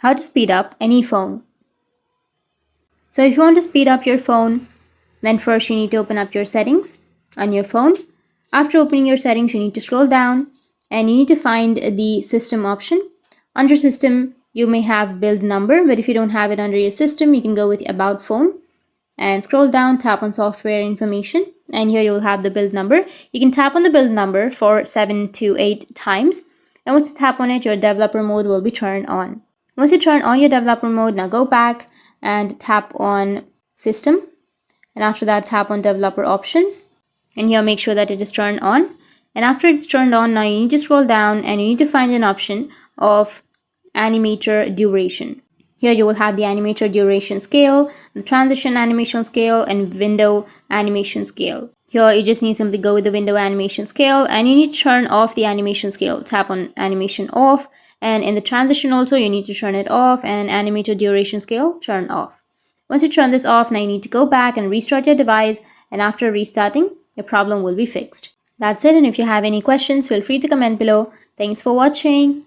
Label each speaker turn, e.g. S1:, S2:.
S1: how to speed up any phone. So if you want to speed up your phone, then first you need to open up your settings on your phone. After opening your settings, you need to scroll down and you need to find the system option. Under system, you may have build number, but if you don't have it under your system, you can go with about phone and scroll down, tap on software information, and here you will have the build number. You can tap on the build number for 7 to 8 times, and once you tap on it, your developer mode will be turned on. Once you turn on your developer mode, now go back and tap on system, and after that tap on developer options, and here make sure that it is turned on. And after it's turned on, now you need to scroll down and you need to find an option of animator duration. Here you will have the animator duration scale, the transition animation scale, and window animation scale. Here you just need to simply go with the window animation scale, and you need to turn off the animation scale. Tap on animation off, and in the transition also you need to turn it off, and animator duration scale turn off. Once you turn this off, now you need to go back and restart your device, and after restarting, your problem will be fixed. That's it, and if you have any questions, feel free to comment below. Thanks for watching.